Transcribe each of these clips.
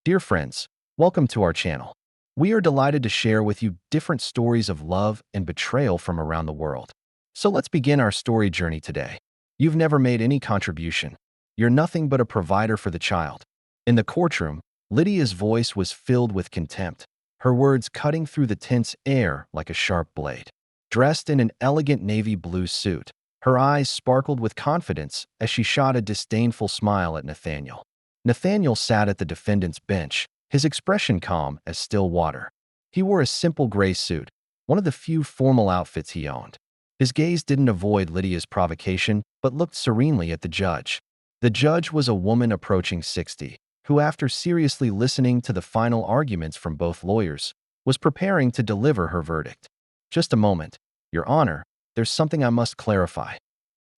Dear friends, welcome to our channel. We are delighted to share with you different stories of love and betrayal from around the world. So let's begin our story journey today. You've never made any contribution. You're nothing but a provider for the child. In the courtroom, Lydia's voice was filled with contempt, her words cutting through the tense air like a sharp blade. Dressed in an elegant navy blue suit, her eyes sparkled with confidence as she shot a disdainful smile at Nathaniel. Nathaniel sat at the defendant's bench, his expression calm as still water. He wore a simple gray suit, one of the few formal outfits he owned. His gaze didn't avoid Lydia's provocation, but looked serenely at the judge. The judge was a woman approaching 60, who, after seriously listening to the final arguments from both lawyers, was preparing to deliver her verdict. Just a moment, Your Honor, there's something I must clarify.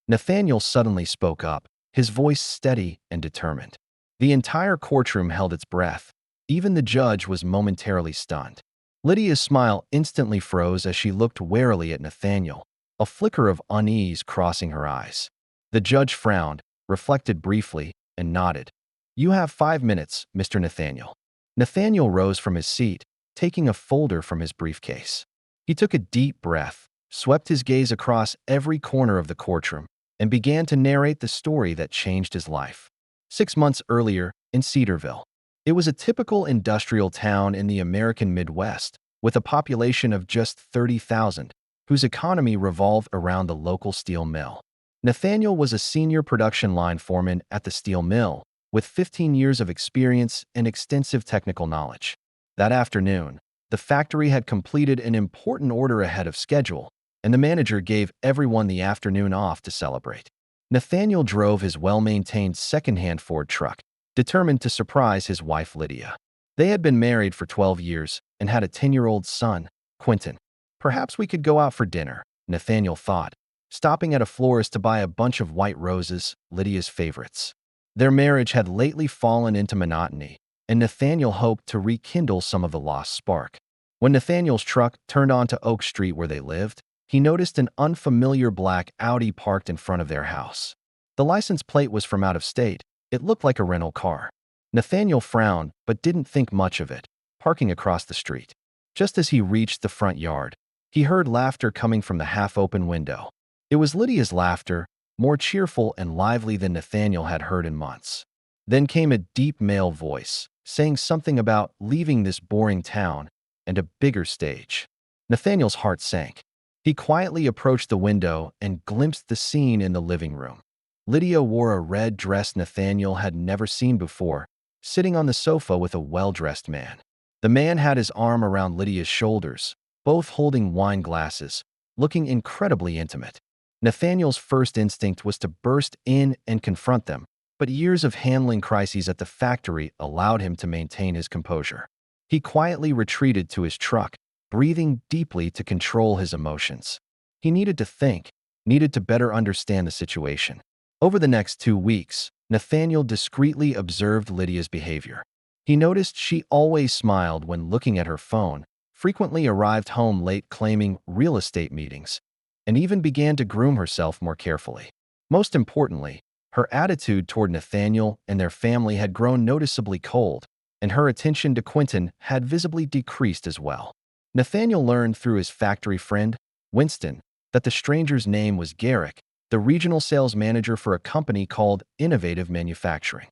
Nathaniel suddenly spoke up, his voice steady and determined. The entire courtroom held its breath. Even the judge was momentarily stunned. Lydia's smile instantly froze as she looked warily at Nathaniel, a flicker of unease crossing her eyes. The judge frowned, reflected briefly, and nodded. You have 5 minutes, Mr. Nathaniel. Nathaniel rose from his seat, taking a folder from his briefcase. He took a deep breath, swept his gaze across every corner of the courtroom, and began to narrate the story that changed his life. 6 months earlier, in Cedarville. It was a typical industrial town in the American Midwest, with a population of just 30,000, whose economy revolved around the local steel mill. Nathaniel was a senior production line foreman at the steel mill, with 15 years of experience and extensive technical knowledge. That afternoon, the factory had completed an important order ahead of schedule, and the manager gave everyone the afternoon off to celebrate. Nathaniel drove his well-maintained second-hand Ford truck, determined to surprise his wife Lydia. They had been married for 12 years and had a 10-year-old son, Quentin. Perhaps we could go out for dinner, Nathaniel thought, stopping at a florist to buy a bunch of white roses, Lydia's favorites. Their marriage had lately fallen into monotony, and Nathaniel hoped to rekindle some of the lost spark. When Nathaniel's truck turned onto Oak Street where they lived, he noticed an unfamiliar black Audi parked in front of their house. The license plate was from out of state. It looked like a rental car. Nathaniel frowned, but didn't think much of it, parking across the street. Just as he reached the front yard, he heard laughter coming from the half-open window. It was Lydia's laughter, more cheerful and lively than Nathaniel had heard in months. Then came a deep male voice, saying something about leaving this boring town and a bigger stage. Nathaniel's heart sank. He quietly approached the window and glimpsed the scene in the living room. Lydia wore a red dress Nathaniel had never seen before, sitting on the sofa with a well-dressed man. The man had his arm around Lydia's shoulders, both holding wine glasses, looking incredibly intimate. Nathaniel's first instinct was to burst in and confront them, but years of handling crises at the factory allowed him to maintain his composure. He quietly retreated to his truck, breathing deeply to control his emotions. He needed to think, needed to better understand the situation. Over the next 2 weeks, Nathaniel discreetly observed Lydia's behavior. He noticed she always smiled when looking at her phone, frequently arrived home late claiming real estate meetings, and even began to groom herself more carefully. Most importantly, her attitude toward Nathaniel and their family had grown noticeably cold, and her attention to Quentin had visibly decreased as well. Nathaniel learned through his factory friend, Winston, that the stranger's name was Garrick, the regional sales manager for a company called Innovative Manufacturing.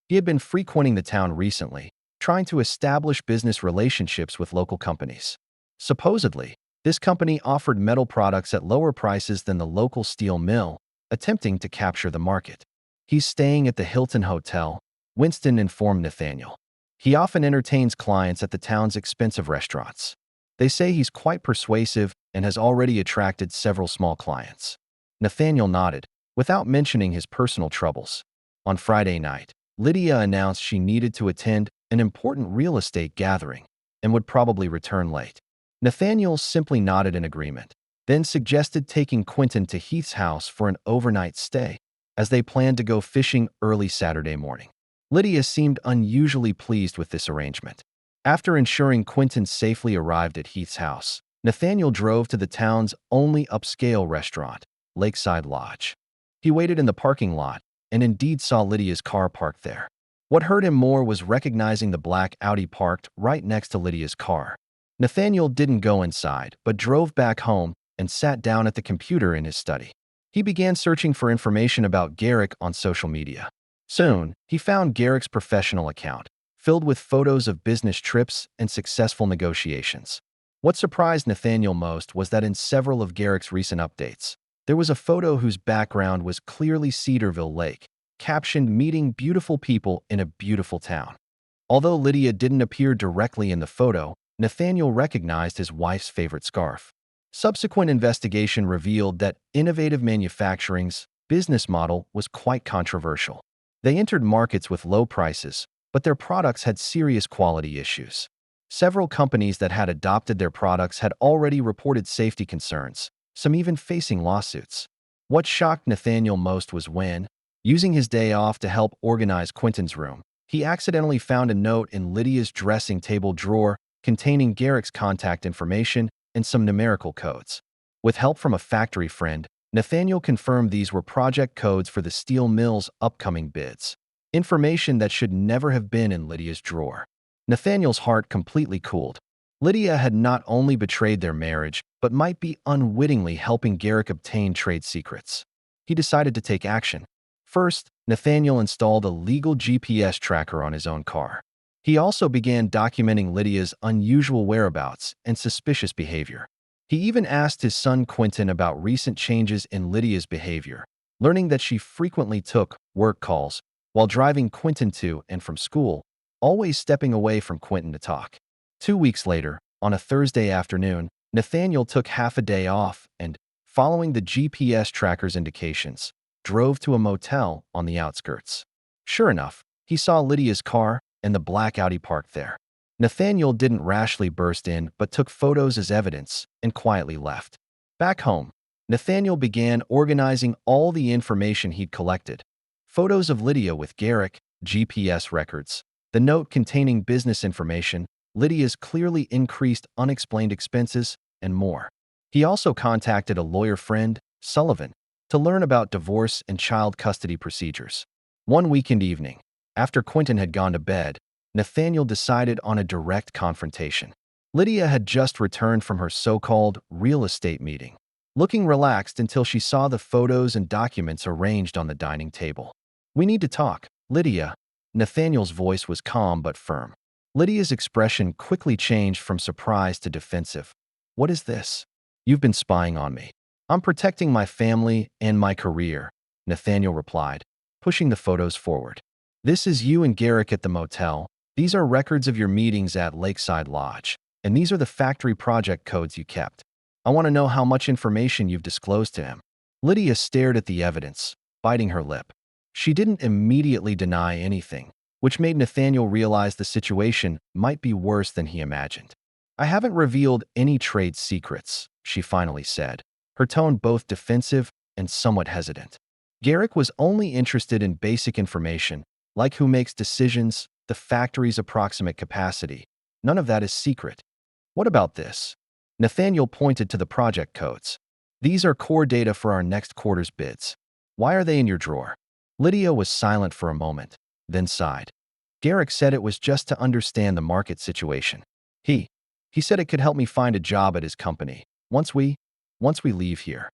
He had been frequenting the town recently, trying to establish business relationships with local companies. Supposedly, this company offered metal products at lower prices than the local steel mill, attempting to capture the market. He's staying at the Hilton Hotel, Winston informed Nathaniel. He often entertains clients at the town's expensive restaurants. They say he's quite persuasive and has already attracted several small clients. Nathaniel nodded, without mentioning his personal troubles. On Friday night, Lydia announced she needed to attend an important real estate gathering and would probably return late. Nathaniel simply nodded in agreement, then suggested taking Quentin to Heath's house for an overnight stay, as they planned to go fishing early Saturday morning. Lydia seemed unusually pleased with this arrangement. After ensuring Quentin safely arrived at Heath's house, Nathaniel drove to the town's only upscale restaurant, Lakeside Lodge. He waited in the parking lot and indeed saw Lydia's car parked there. What hurt him more was recognizing the black Audi parked right next to Lydia's car. Nathaniel didn't go inside, but drove back home and sat down at the computer in his study. He began searching for information about Garrick on social media. Soon, he found Garrick's professional account, filled with photos of business trips and successful negotiations. What surprised Nathaniel most was that in several of Garrick's recent updates, there was a photo whose background was clearly Cedarville Lake, captioned "Meeting beautiful people in a beautiful town." Although Lydia didn't appear directly in the photo, Nathaniel recognized his wife's favorite scarf. Subsequent investigation revealed that Innovative Manufacturing's business model was quite controversial. They entered markets with low prices, but their products had serious quality issues. Several companies that had adopted their products had already reported safety concerns, some even facing lawsuits. What shocked Nathaniel most was when, using his day off to help organize Quentin's room, he accidentally found a note in Lydia's dressing table drawer containing Garrick's contact information and some numerical codes. With help from a factory friend, Nathaniel confirmed these were project codes for the steel mill's upcoming bids. Information that should never have been in Lydia's drawer. Nathaniel's heart completely cooled. Lydia had not only betrayed their marriage, but might be unwittingly helping Garrick obtain trade secrets. He decided to take action. First, Nathaniel installed a legal GPS tracker on his own car. He also began documenting Lydia's unusual whereabouts and suspicious behavior. He even asked his son Quentin about recent changes in Lydia's behavior, learning that she frequently took work calls while driving Quentin to and from school, always stepping away from Quentin to talk. 2 weeks later, on a Thursday afternoon, Nathaniel took half a day off and, following the GPS tracker's indications, drove to a motel on the outskirts. Sure enough, he saw Lydia's car and the black Audi parked there. Nathaniel didn't rashly burst in but took photos as evidence and quietly left. Back home, Nathaniel began organizing all the information he'd collected. Photos of Lydia with Garrick, GPS records, the note containing business information, Lydia's clearly increased unexplained expenses, and more. He also contacted a lawyer friend, Sullivan, to learn about divorce and child custody procedures. One weekend evening, after Quentin had gone to bed, Nathaniel decided on a direct confrontation. Lydia had just returned from her so-called real estate meeting, looking relaxed until she saw the photos and documents arranged on the dining table. "We need to talk, Lydia." Nathaniel's voice was calm but firm. Lydia's expression quickly changed from surprise to defensive. "What is this? You've been spying on me." "I'm protecting my family and my career," Nathaniel replied, pushing the photos forward. "This is you and Garrick at the motel. These are records of your meetings at Lakeside Lodge, and these are the factory project codes you kept. I want to know how much information you've disclosed to him." Lydia stared at the evidence, biting her lip. She didn't immediately deny anything, which made Nathaniel realize the situation might be worse than he imagined. "I haven't revealed any trade secrets," she finally said, her tone both defensive and somewhat hesitant. "Garrick was only interested in basic information, like who makes decisions, the factory's approximate capacity. None of that is secret." "What about this?" Nathaniel pointed to the project codes. "These are core data for our next quarter's bids. Why are they in your drawer?" Lydia was silent for a moment, then sighed. "Garrick said it was just to understand the market situation. He said it could help me find a job at his company, once we leave here."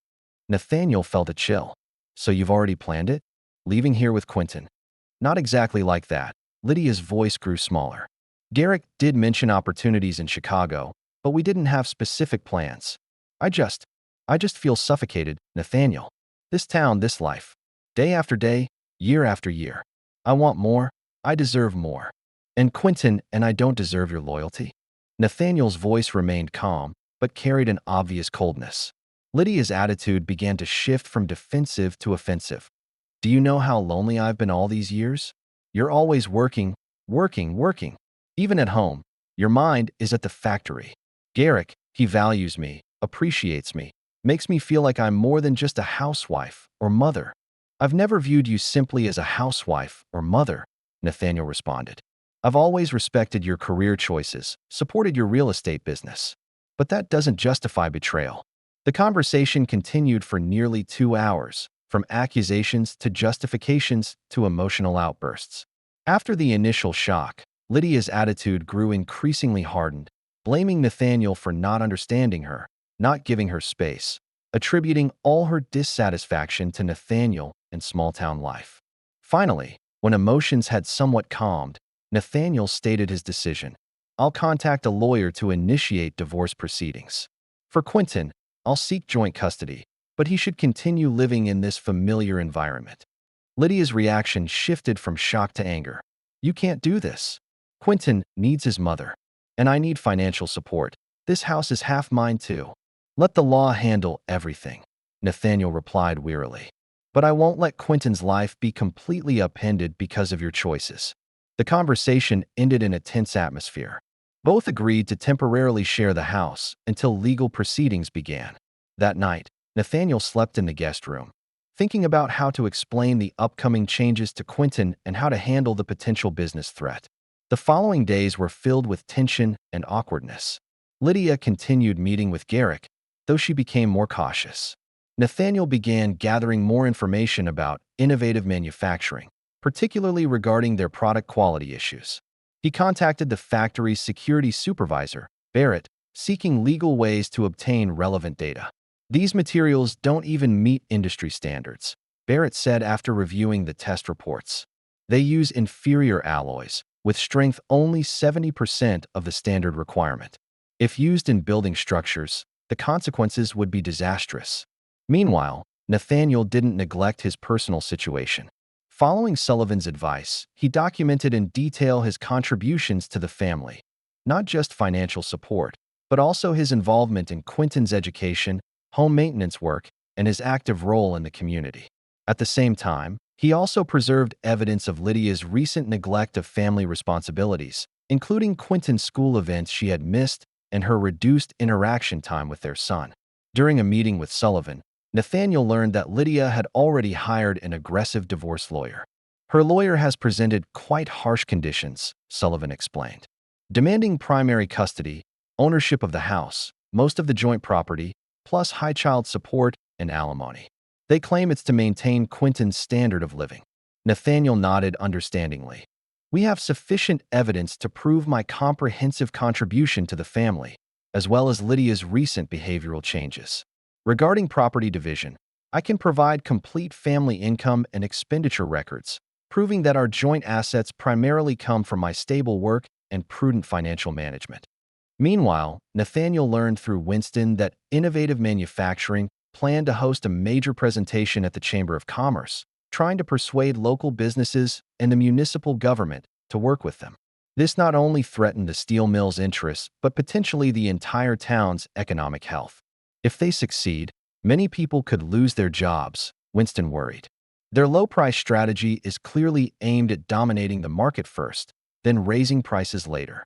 Nathaniel felt a chill. "So you've already planned it? Leaving here with Quentin?" "Not exactly like that." Lydia's voice grew smaller. "Garrick did mention opportunities in Chicago, but we didn't have specific plans. I just feel suffocated, Nathaniel. This town, this life. Day after day, year after year. I want more. I deserve more. And Quentin and I don't deserve your loyalty." Nathaniel's voice remained calm, but carried an obvious coldness. Lydia's attitude began to shift from defensive to offensive. "Do you know how lonely I've been all these years? You're always working, working, working. Even at home, your mind is at the factory. Garrick, he values me, appreciates me, makes me feel like I'm more than just a housewife or mother." "I've never viewed you simply as a housewife or mother," Nathaniel responded. "I've always respected your career choices, supported your real estate business. But that doesn't justify betrayal." The conversation continued for nearly 2 hours, from accusations to justifications to emotional outbursts. After the initial shock, Lydia's attitude grew increasingly hardened, blaming Nathaniel for not understanding her, not giving her space, attributing all her dissatisfaction to Nathaniel and small-town life. Finally, when emotions had somewhat calmed, Nathaniel stated his decision. I'll contact a lawyer to initiate divorce proceedings. For Quentin, I'll seek joint custody, but he should continue living in this familiar environment. Lydia's reaction shifted from shock to anger. You can't do this. Quentin needs his mother, and I need financial support. This house is half mine too. Let the law handle everything, Nathaniel replied wearily. But I won't let Quentin's life be completely upended because of your choices. The conversation ended in a tense atmosphere. Both agreed to temporarily share the house until legal proceedings began. That night, Nathaniel slept in the guest room, thinking about how to explain the upcoming changes to Quentin and how to handle the potential business threat. The following days were filled with tension and awkwardness. Lydia continued meeting with Garrick, though she became more cautious. Nathaniel began gathering more information about innovative manufacturing, particularly regarding their product quality issues. He contacted the factory's security supervisor, Barrett, seeking legal ways to obtain relevant data. These materials don't even meet industry standards, Barrett said after reviewing the test reports. They use inferior alloys, with strength only 70% of the standard requirement. If used in building structures, the consequences would be disastrous. Meanwhile, Nathaniel didn't neglect his personal situation. Following Sullivan's advice, he documented in detail his contributions to the family, not just financial support, but also his involvement in Quentin's education, home maintenance work, and his active role in the community. At the same time, he also preserved evidence of Lydia's recent neglect of family responsibilities, including Quentin's school events she had missed and her reduced interaction time with their son. During a meeting with Sullivan, Nathaniel learned that Lydia had already hired an aggressive divorce lawyer. Her lawyer has presented quite harsh conditions, Sullivan explained, demanding primary custody, ownership of the house, most of the joint property, plus high child support and alimony. They claim it's to maintain Quentin's standard of living. Nathaniel nodded understandingly. We have sufficient evidence to prove my comprehensive contribution to the family, as well as Lydia's recent behavioral changes. Regarding property division, I can provide complete family income and expenditure records, proving that our joint assets primarily come from my stable work and prudent financial management. Meanwhile, Nathaniel learned through Winston that Innovative Manufacturing planned to host a major presentation at the Chamber of Commerce, trying to persuade local businesses and the municipal government to work with them. This not only threatened the steel mill's interests, but potentially the entire town's economic health. If they succeed, many people could lose their jobs, Winston worried. Their low-price strategy is clearly aimed at dominating the market first, then raising prices later.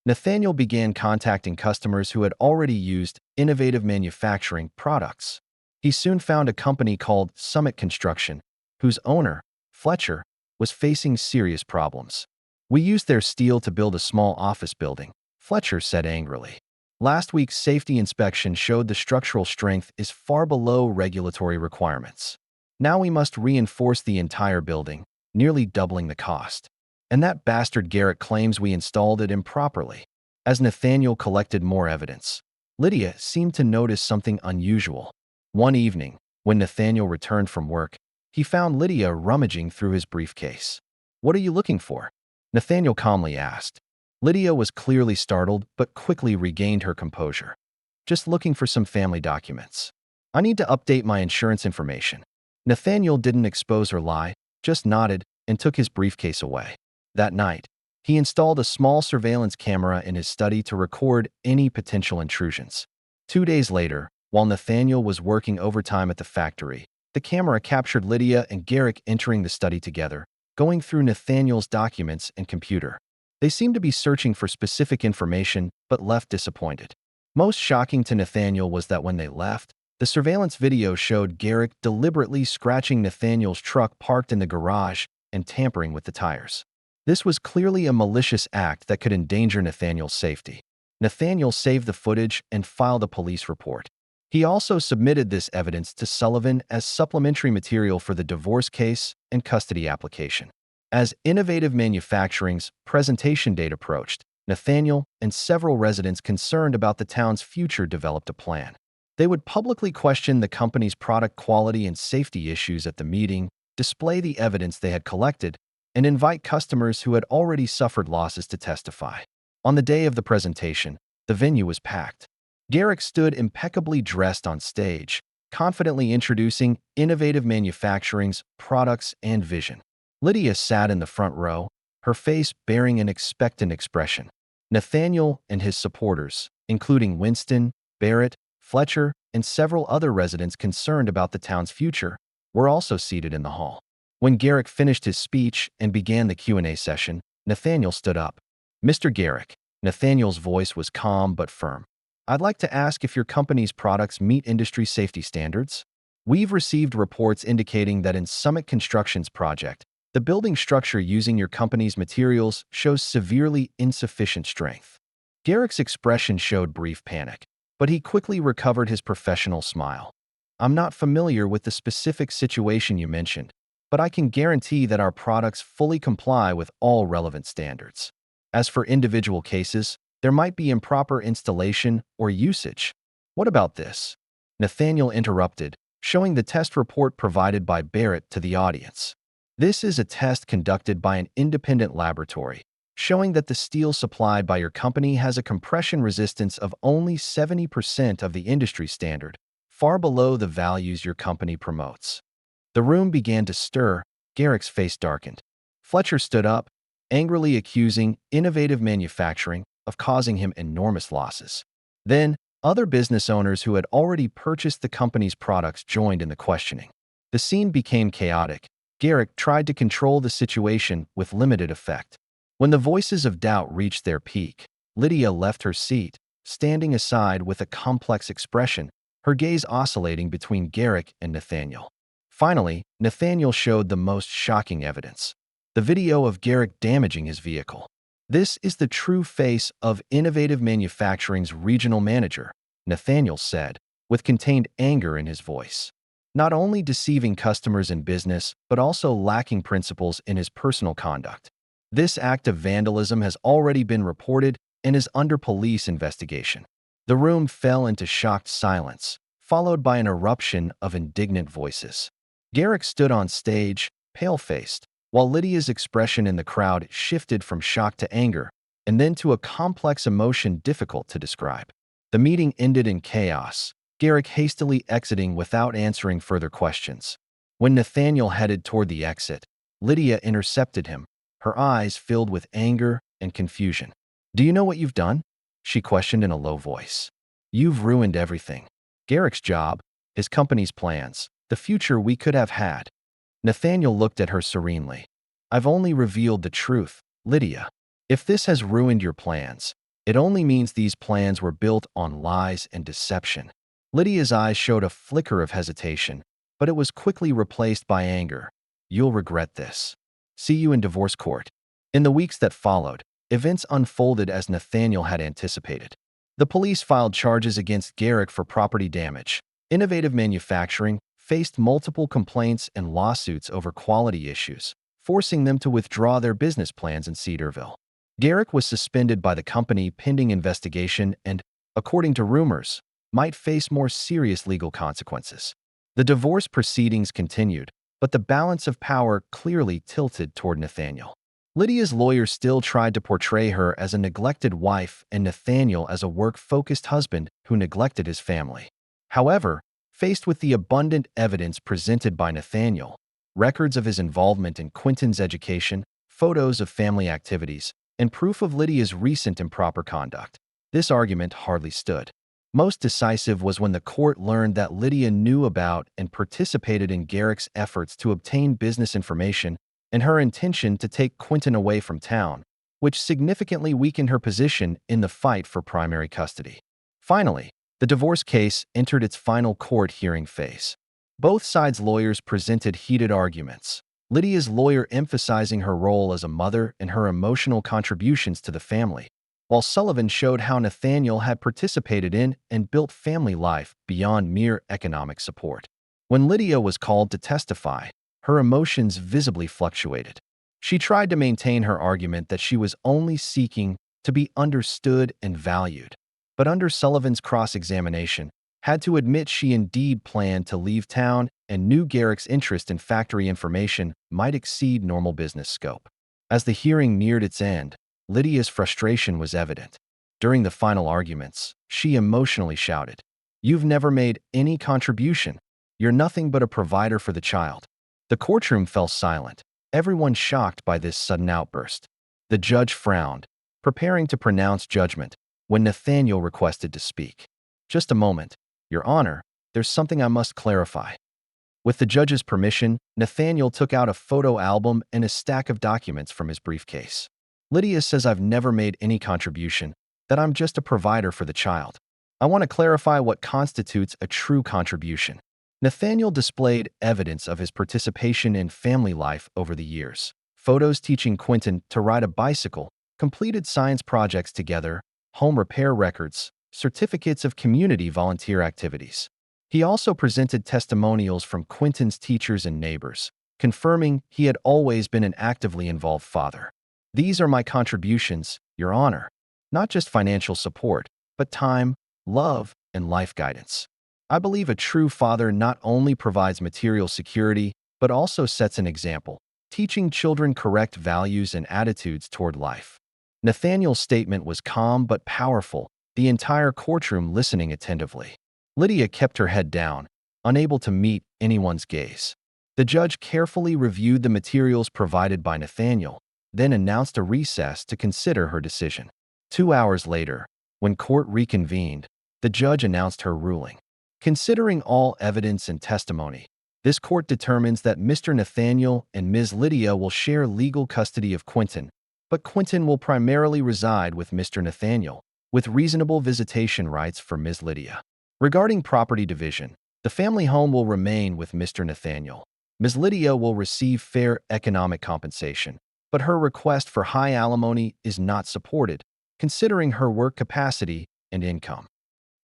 Nathaniel began contacting customers who had already used Innovative Manufacturing products. He soon found a company called Summit Construction, whose owner, Fletcher, was facing serious problems. We used their steel to build a small office building, Fletcher said angrily. Last week's safety inspection showed the structural strength is far below regulatory requirements. Now we must reinforce the entire building, nearly doubling the cost. And that bastard Garrett claims we installed it improperly. As Nathaniel collected more evidence, Lydia seemed to notice something unusual. One evening, when Nathaniel returned from work, he found Lydia rummaging through his briefcase. What are you looking for? Nathaniel calmly asked. Lydia was clearly startled, but quickly regained her composure. Just looking for some family documents. I need to update my insurance information. Nathaniel didn't expose her lie, just nodded and took his briefcase away. That night, he installed a small surveillance camera in his study to record any potential intrusions. 2 days later, while Nathaniel was working overtime at the factory, the camera captured Lydia and Garrick entering the study together, going through Nathaniel's documents and computer. They seemed to be searching for specific information, but left disappointed. Most shocking to Nathaniel was that when they left, the surveillance video showed Garrick deliberately scratching Nathaniel's truck parked in the garage and tampering with the tires. This was clearly a malicious act that could endanger Nathaniel's safety. Nathaniel saved the footage and filed a police report. He also submitted this evidence to Sullivan as supplementary material for the divorce case and custody application. As Innovative Manufacturing's presentation date approached, Nathaniel and several residents concerned about the town's future developed a plan. They would publicly question the company's product quality and safety issues at the meeting, display the evidence they had collected, and invite customers who had already suffered losses to testify. On the day of the presentation, the venue was packed. Garrick stood impeccably dressed on stage, confidently introducing Innovative Manufacturing's products and vision. Lydia sat in the front row, her face bearing an expectant expression. Nathaniel and his supporters, including Winston, Barrett, Fletcher, and several other residents concerned about the town's future, were also seated in the hall. When Garrick finished his speech and began the Q&A session, Nathaniel stood up. "Mr. Garrick," Nathaniel's voice was calm but firm, "I'd like to ask if your company's products meet industry safety standards. We've received reports indicating that in Summit Construction's project, the building structure using your company's materials shows severely insufficient strength." Garrick's expression showed brief panic, but he quickly recovered his professional smile. "I'm not familiar with the specific situation you mentioned, but I can guarantee that our products fully comply with all relevant standards. As for individual cases, there might be improper installation or usage." "What about this?" Nathaniel interrupted, showing the test report provided by Barrett to the audience. "This is a test conducted by an independent laboratory, showing that the steel supplied by your company has a compression resistance of only 70% of the industry standard, far below the values your company promotes." The room began to stir. Garrick's face darkened. Fletcher stood up, angrily accusing Innovative Manufacturing of causing him enormous losses. Then, other business owners who had already purchased the company's products joined in the questioning. The scene became chaotic. Garrick tried to control the situation with limited effect. When the voices of doubt reached their peak, Lydia left her seat, standing aside with a complex expression, her gaze oscillating between Garrick and Nathaniel. Finally, Nathaniel showed the most shocking evidence: the video of Garrick damaging his vehicle. "This is the true face of Innovative Manufacturing's regional manager," Nathaniel said, with contained anger in his voice. "Not only deceiving customers in business, but also lacking principles in his personal conduct. This act of vandalism has already been reported and is under police investigation." The room fell into shocked silence, followed by an eruption of indignant voices. Garrick stood on stage, pale-faced, while Lydia's expression in the crowd shifted from shock to anger, and then to a complex emotion difficult to describe. The meeting ended in chaos, Garrick hastily exiting without answering further questions. When Nathaniel headed toward the exit, Lydia intercepted him, her eyes filled with anger and confusion. "Do you know what you've done?" she questioned in a low voice. "You've ruined everything. Garrick's job, his company's plans, the future we could have had." Nathaniel looked at her serenely. "I've only revealed the truth, Lydia. If this has ruined your plans, it only means these plans were built on lies and deception." Lydia's eyes showed a flicker of hesitation, but it was quickly replaced by anger. "You'll regret this. See you in divorce court." In the weeks that followed, events unfolded as Nathaniel had anticipated. The police filed charges against Garrick for property damage. Innovative Manufacturing faced multiple complaints and lawsuits over quality issues, forcing them to withdraw their business plans in Cedarville. Garrick was suspended by the company pending investigation and, according to rumors, might face more serious legal consequences. The divorce proceedings continued, but the balance of power clearly tilted toward Nathaniel. Lydia's lawyer still tried to portray her as a neglected wife and Nathaniel as a work-focused husband who neglected his family. However, faced with the abundant evidence presented by Nathaniel, records of his involvement in Quentin's education, photos of family activities, and proof of Lydia's recent improper conduct, this argument hardly stood. Most decisive was when the court learned that Lydia knew about and participated in Garrick's efforts to obtain business information and her intention to take Quentin away from town, which significantly weakened her position in the fight for primary custody. Finally, the divorce case entered its final court hearing phase. Both sides' lawyers presented heated arguments, Lydia's lawyer emphasizing her role as a mother and her emotional contributions to the family, while Sullivan showed how Nathaniel had participated in and built family life beyond mere economic support. When Lydia was called to testify, her emotions visibly fluctuated. She tried to maintain her argument that she was only seeking to be understood and valued. But under Sullivan's cross-examination, had to admit she indeed planned to leave town and knew Garrick's interest in factory information might exceed normal business scope. As the hearing neared its end, Lydia's frustration was evident. During the final arguments, she emotionally shouted, "You've never made any contribution. You're nothing but a provider for the child." The courtroom fell silent, everyone shocked by this sudden outburst. The judge frowned, preparing to pronounce judgment, when Nathaniel requested to speak. "Just a moment, Your Honor, there's something I must clarify." With the judge's permission, Nathaniel took out a photo album and a stack of documents from his briefcase. "Lydia says I've never made any contribution, that I'm just a provider for the child. I want to clarify what constitutes a true contribution." Nathaniel displayed evidence of his participation in family life over the years. Photos teaching Quentin to ride a bicycle, completed science projects together, home repair records, certificates of community volunteer activities. He also presented testimonials from Quentin's teachers and neighbors, confirming he had always been an actively involved father. "These are my contributions, Your Honor. Not just financial support, but time, love, and life guidance. I believe a true father not only provides material security, but also sets an example, teaching children correct values and attitudes toward life." Nathaniel's statement was calm but powerful, the entire courtroom listening attentively. Lydia kept her head down, unable to meet anyone's gaze. The judge carefully reviewed the materials provided by Nathaniel, then announced a recess to consider her decision. 2 hours later, when court reconvened, the judge announced her ruling. "Considering all evidence and testimony, this court determines that Mr. Nathaniel and Ms. Lydia will share legal custody of Quentin, but Quentin will primarily reside with Mr. Nathaniel, with reasonable visitation rights for Ms. Lydia. Regarding property division, the family home will remain with Mr. Nathaniel. Ms. Lydia will receive fair economic compensation, but her request for high alimony is not supported, considering her work capacity and income."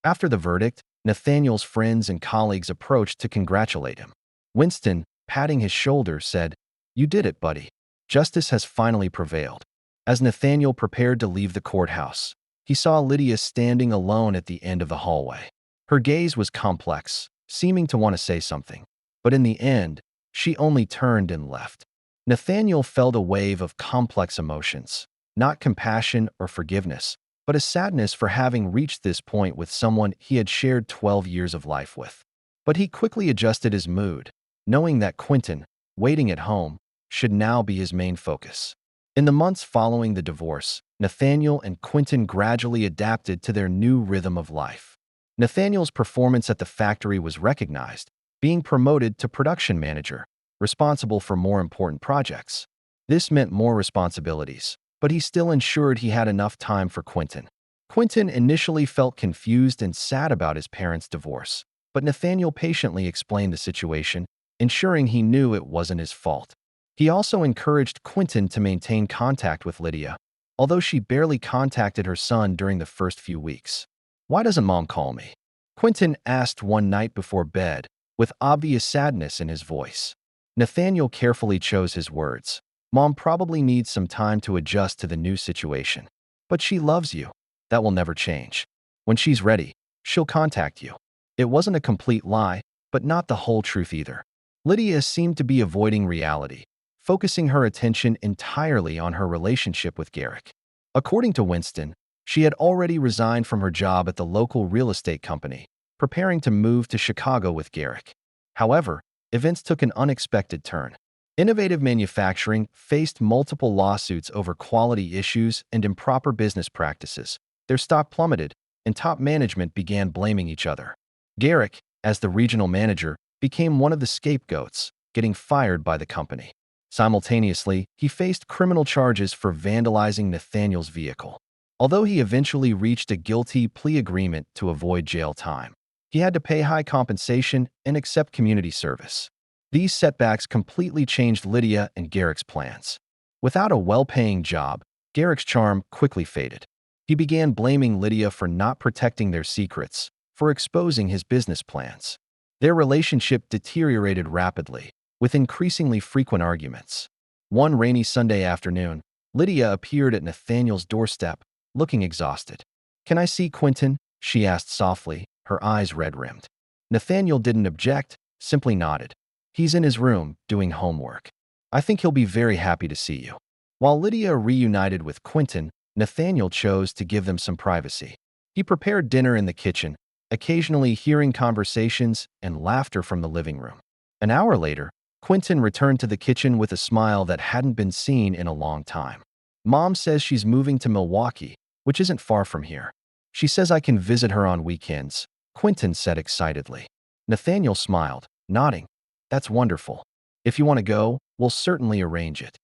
After the verdict, Nathaniel's friends and colleagues approached to congratulate him. Winston, patting his shoulder, said, "You did it, buddy. Justice has finally prevailed." As Nathaniel prepared to leave the courthouse, he saw Lydia standing alone at the end of the hallway. Her gaze was complex, seeming to want to say something, but in the end, she only turned and left. Nathaniel felt a wave of complex emotions, not compassion or forgiveness, but a sadness for having reached this point with someone he had shared 12 years of life with. But he quickly adjusted his mood, knowing that Quentin, waiting at home, should now be his main focus. In the months following the divorce, Nathaniel and Quentin gradually adapted to their new rhythm of life. Nathaniel's performance at the factory was recognized, being promoted to production manager, responsible for more important projects. This meant more responsibilities, but he still ensured he had enough time for Quentin. Quentin initially felt confused and sad about his parents' divorce, but Nathaniel patiently explained the situation, ensuring he knew it wasn't his fault. He also encouraged Quentin to maintain contact with Lydia, although she barely contacted her son during the first few weeks. "Why doesn't Mom call me?" Quentin asked one night before bed, with obvious sadness in his voice. Nathaniel carefully chose his words. "Mom probably needs some time to adjust to the new situation. But she loves you. That will never change. When she's ready, she'll contact you." It wasn't a complete lie, but not the whole truth either. Lydia seemed to be avoiding reality, focusing her attention entirely on her relationship with Garrick. According to Winston, she had already resigned from her job at the local real estate company, preparing to move to Chicago with Garrick. However, events took an unexpected turn. Innovative Manufacturing faced multiple lawsuits over quality issues and improper business practices. Their stock plummeted, and top management began blaming each other. Garrick, as the regional manager, became one of the scapegoats, getting fired by the company. Simultaneously, he faced criminal charges for vandalizing Nathaniel's vehicle. Although he eventually reached a guilty plea agreement to avoid jail time, he had to pay high compensation and accept community service. These setbacks completely changed Lydia and Garrick's plans. Without a well-paying job, Garrick's charm quickly faded. He began blaming Lydia for not protecting their secrets, for exposing his business plans. Their relationship deteriorated rapidly, with increasingly frequent arguments. One rainy Sunday afternoon, Lydia appeared at Nathaniel's doorstep, looking exhausted. "Can I see Quentin?" she asked softly, her eyes red-rimmed. Nathaniel didn't object, simply nodded. "He's in his room, doing homework. I think he'll be very happy to see you." While Lydia reunited with Quentin, Nathaniel chose to give them some privacy. He prepared dinner in the kitchen, occasionally hearing conversations and laughter from the living room. An hour later, Quentin returned to the kitchen with a smile that hadn't been seen in a long time. "Mom says she's moving to Milwaukee, which isn't far from here. She says I can visit her on weekends," Quentin said excitedly. Nathaniel smiled, nodding. "That's wonderful. If you want to go, we'll certainly arrange it."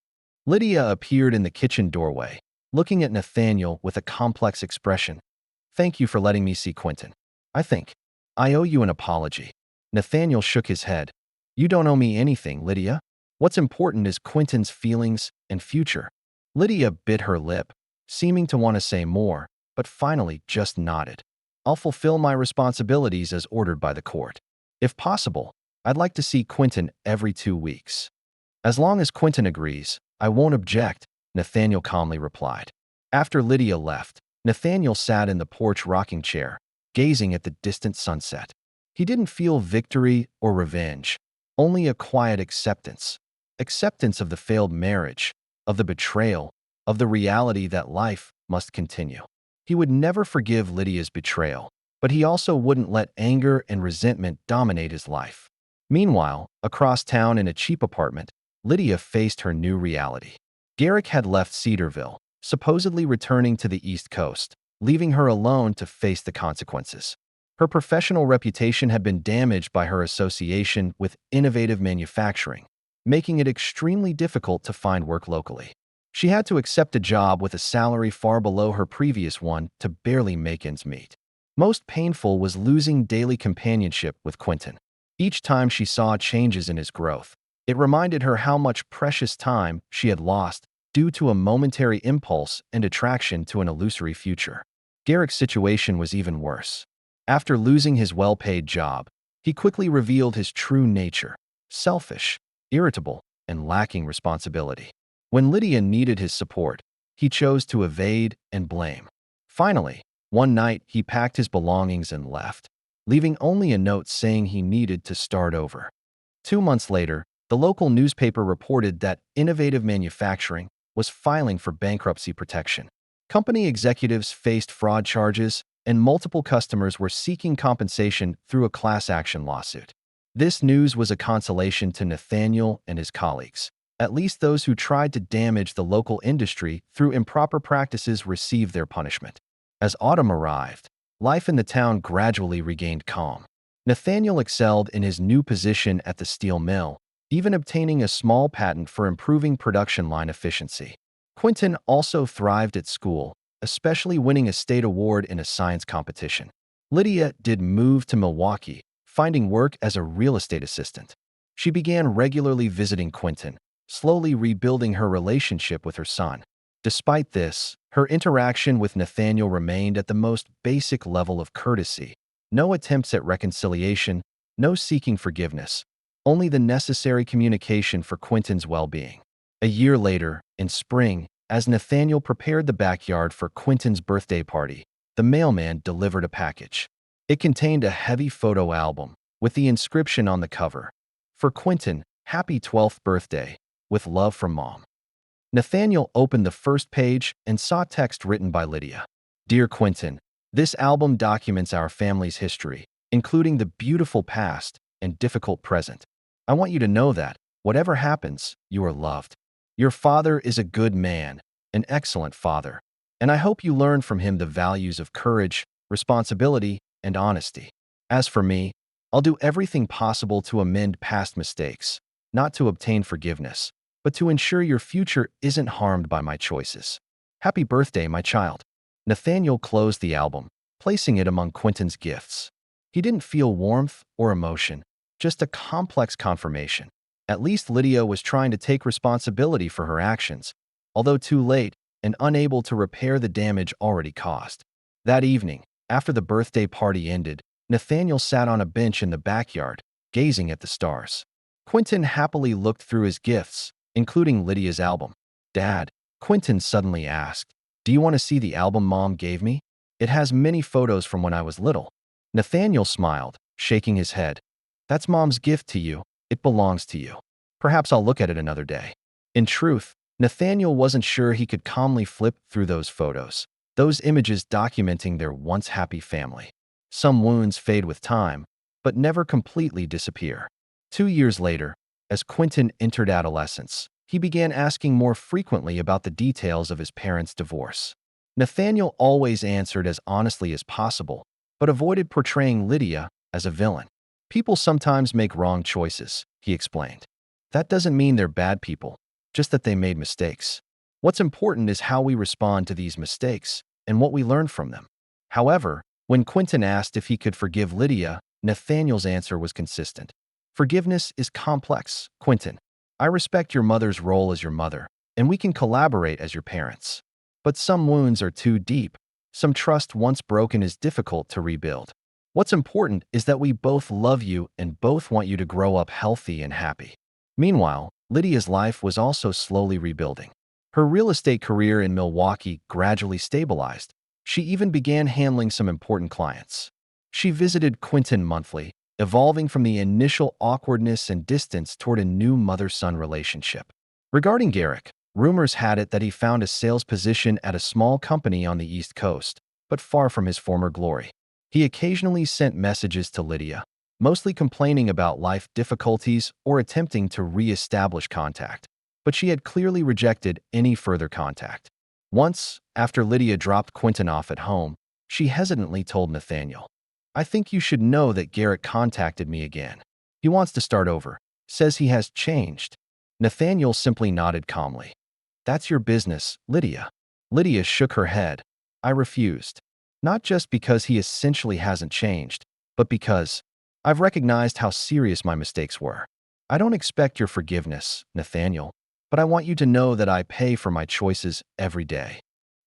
Lydia appeared in the kitchen doorway, looking at Nathaniel with a complex expression. "Thank you for letting me see Quentin. I think I owe you an apology." Nathaniel shook his head. "You don't owe me anything, Lydia. What's important is Quentin's feelings and future." Lydia bit her lip, seeming to want to say more, but finally just nodded. "I'll fulfill my responsibilities as ordered by the court. If possible, I'd like to see Quentin every 2 weeks." "As long as Quentin agrees, I won't object," Nathaniel calmly replied. After Lydia left, Nathaniel sat in the porch rocking chair, gazing at the distant sunset. He didn't feel victory or revenge, only a quiet acceptance. Acceptance of the failed marriage, of the betrayal, of the reality that life must continue. He would never forgive Lydia's betrayal, but he also wouldn't let anger and resentment dominate his life. Meanwhile, across town in a cheap apartment, Lydia faced her new reality. Garrick had left Cedarville, supposedly returning to the East Coast, leaving her alone to face the consequences. Her professional reputation had been damaged by her association with innovative manufacturing, making it extremely difficult to find work locally. She had to accept a job with a salary far below her previous one to barely make ends meet. Most painful was losing daily companionship with Quentin. Each time she saw changes in his growth, it reminded her how much precious time she had lost due to a momentary impulse and attraction to an illusory future. Garrick's situation was even worse. After losing his well-paid job, he quickly revealed his true nature: selfish, irritable, and lacking responsibility. When Lydia needed his support, he chose to evade and blame. Finally, one night he packed his belongings and left, leaving only a note saying he needed to start over. 2 months later, the local newspaper reported that Innovative Manufacturing was filing for bankruptcy protection. Company executives faced fraud charges, and multiple customers were seeking compensation through a class action lawsuit. This news was a consolation to Nathaniel and his colleagues. At least those who tried to damage the local industry through improper practices received their punishment. As autumn arrived, life in the town gradually regained calm. Nathaniel excelled in his new position at the steel mill, even obtaining a small patent for improving production line efficiency. Quentin also thrived at school, especially winning a state award in a science competition. Lydia did move to Milwaukee, finding work as a real estate assistant. She began regularly visiting Quentin, slowly rebuilding her relationship with her son. Despite this, her interaction with Nathaniel remained at the most basic level of courtesy. No attempts at reconciliation, no seeking forgiveness, only the necessary communication for Quentin's well-being. A year later, in spring, as Nathaniel prepared the backyard for Quentin's birthday party, the mailman delivered a package. It contained a heavy photo album, with the inscription on the cover: "For Quentin, happy 12th birthday, with love from Mom." Nathaniel opened the first page and saw text written by Lydia. "Dear Quentin, this album documents our family's history, including the beautiful past and difficult present. I want you to know that, whatever happens, you are loved. Your father is a good man, an excellent father, and I hope you learn from him the values of courage, responsibility, and honesty. As for me, I'll do everything possible to amend past mistakes, not to obtain forgiveness, but to ensure your future isn't harmed by my choices. Happy birthday, my child." Nathaniel closed the album, placing it among Quentin's gifts. He didn't feel warmth or emotion, just a complex confirmation. At least Lydia was trying to take responsibility for her actions, although too late and unable to repair the damage already caused. That evening, after the birthday party ended, Nathaniel sat on a bench in the backyard, gazing at the stars. Quentin happily looked through his gifts, including Lydia's album. "Dad," Quentin suddenly asked, "do you want to see the album Mom gave me? It has many photos from when I was little." Nathaniel smiled, shaking his head. "That's Mom's gift to you. It belongs to you. Perhaps I'll look at it another day." In truth, Nathaniel wasn't sure he could calmly flip through those photos, those images documenting their once happy family. Some wounds fade with time, but never completely disappear. 2 years later, as Quentin entered adolescence, he began asking more frequently about the details of his parents' divorce. Nathaniel always answered as honestly as possible, but avoided portraying Lydia as a villain. "People sometimes make wrong choices," he explained. "That doesn't mean they're bad people, just that they made mistakes. What's important is how we respond to these mistakes and what we learn from them." However, when Quentin asked if he could forgive Lydia, Nathaniel's answer was consistent. "Forgiveness is complex, Quentin. I respect your mother's role as your mother, and we can collaborate as your parents. But some wounds are too deep. Some trust once broken is difficult to rebuild. What's important is that we both love you and both want you to grow up healthy and happy." Meanwhile, Lydia's life was also slowly rebuilding. Her real estate career in Milwaukee gradually stabilized. She even began handling some important clients. She visited Quentin monthly, evolving from the initial awkwardness and distance toward a new mother-son relationship. Regarding Garrick, rumors had it that he found a sales position at a small company on the East Coast, but far from his former glory. He occasionally sent messages to Lydia, mostly complaining about life difficulties or attempting to re-establish contact, but she had clearly rejected any further contact. Once, after Lydia dropped Quentin off at home, she hesitantly told Nathaniel, "I think you should know that Garrett contacted me again. He wants to start over, says he has changed." Nathaniel simply nodded calmly. "That's your business, Lydia." Lydia shook her head. "I refused. Not just because he essentially hasn't changed, but because I've recognized how serious my mistakes were. I don't expect your forgiveness, Nathaniel, but I want you to know that I pay for my choices every day."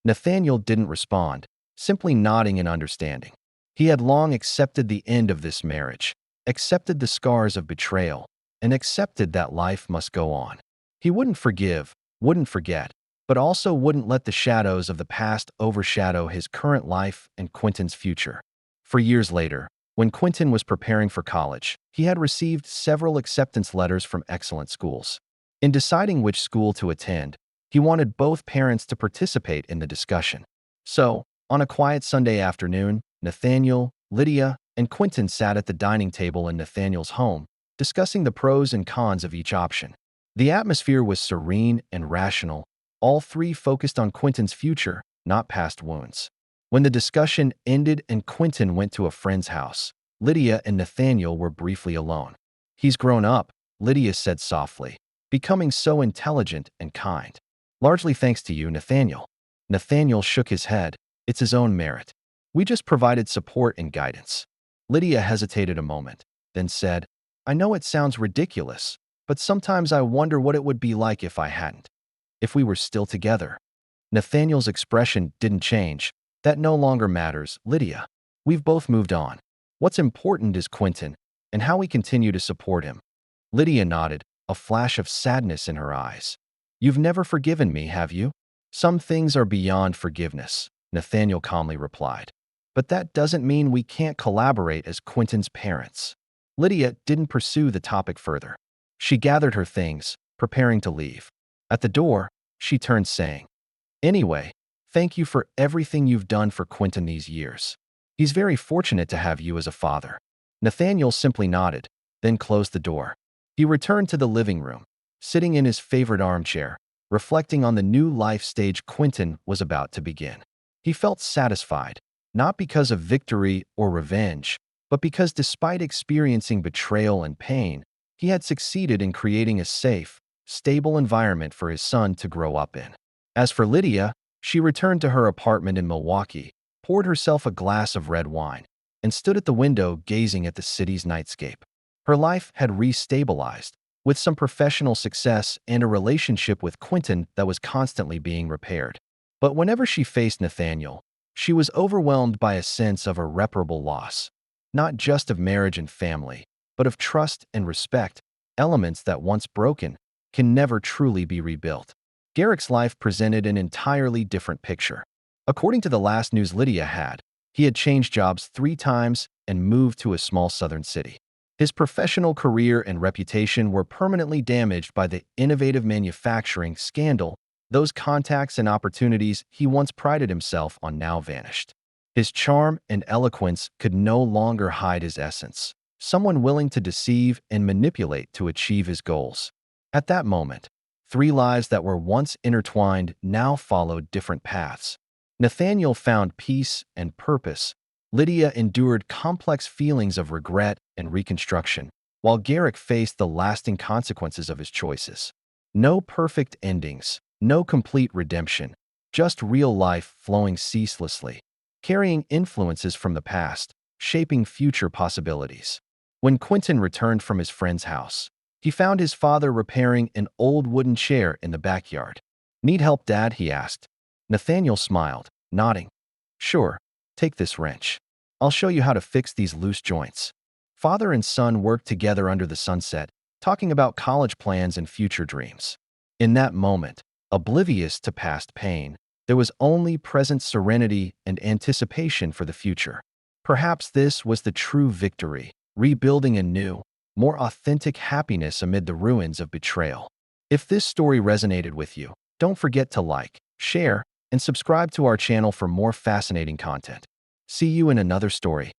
Nathaniel didn't respond, simply nodding in understanding. He had long accepted the end of this marriage, accepted the scars of betrayal, and accepted that life must go on. He wouldn't forgive, wouldn't forget, but also wouldn't let the shadows of the past overshadow his current life and Quentin's future. For years later, when Quentin was preparing for college, he had received several acceptance letters from excellent schools. In deciding which school to attend, he wanted both parents to participate in the discussion. So, on a quiet Sunday afternoon, Nathaniel, Lydia, and Quentin sat at the dining table in Nathaniel's home, discussing the pros and cons of each option. The atmosphere was serene and rational. All three focused on Quentin's future, not past wounds. When the discussion ended and Quentin went to a friend's house, Lydia and Nathaniel were briefly alone. "He's grown up," Lydia said softly, "becoming so intelligent and kind. Largely thanks to you, Nathaniel." Nathaniel shook his head. "It's his own merit. We just provided support and guidance." Lydia hesitated a moment, then said, "I know it sounds ridiculous, but sometimes I wonder what it would be like if I hadn't. If we were still together." Nathaniel's expression didn't change. "That no longer matters, Lydia. We've both moved on. What's important is Quentin, and how we continue to support him." Lydia nodded, a flash of sadness in her eyes. "You've never forgiven me, have you?" "Some things are beyond forgiveness," Nathaniel calmly replied. "But that doesn't mean we can't collaborate as Quentin's parents." Lydia didn't pursue the topic further. She gathered her things, preparing to leave. At the door, she turned saying, "Anyway, thank you for everything you've done for Quentin these years. He's very fortunate to have you as a father." Nathaniel simply nodded, then closed the door. He returned to the living room, sitting in his favorite armchair, reflecting on the new life stage Quentin was about to begin. He felt satisfied, not because of victory or revenge, but because despite experiencing betrayal and pain, he had succeeded in creating a safe, stable environment for his son to grow up in. As for Lydia, she returned to her apartment in Milwaukee, poured herself a glass of red wine, and stood at the window gazing at the city's nightscape. Her life had re-stabilized, with some professional success and a relationship with Quentin that was constantly being repaired. But whenever she faced Nathaniel, she was overwhelmed by a sense of irreparable loss, not just of marriage and family, but of trust and respect, elements that once broken can never truly be rebuilt. Garrick's life presented an entirely different picture. According to the last news Lydia had, he had changed jobs 3 times and moved to a small southern city. His professional career and reputation were permanently damaged by the innovative manufacturing scandal. Those contacts and opportunities he once prided himself on now vanished. His charm and eloquence could no longer hide his essence, someone willing to deceive and manipulate to achieve his goals. At that moment, 3 lives that were once intertwined now followed different paths. Nathaniel found peace and purpose. Lydia endured complex feelings of regret and reconstruction, while Garrick faced the lasting consequences of his choices. No perfect endings, no complete redemption, just real life flowing ceaselessly, carrying influences from the past, shaping future possibilities. When Quentin returned from his friend's house, he found his father repairing an old wooden chair in the backyard. "Need help, Dad?" he asked. Nathaniel smiled, nodding. "Sure, take this wrench. I'll show you how to fix these loose joints." Father and son worked together under the sunset, talking about college plans and future dreams. In that moment, oblivious to past pain, there was only present serenity and anticipation for the future. Perhaps this was the true victory, rebuilding a new, more authentic happiness amid the ruins of betrayal. If this story resonated with you, don't forget to like, share, and subscribe to our channel for more fascinating content. See you in another story.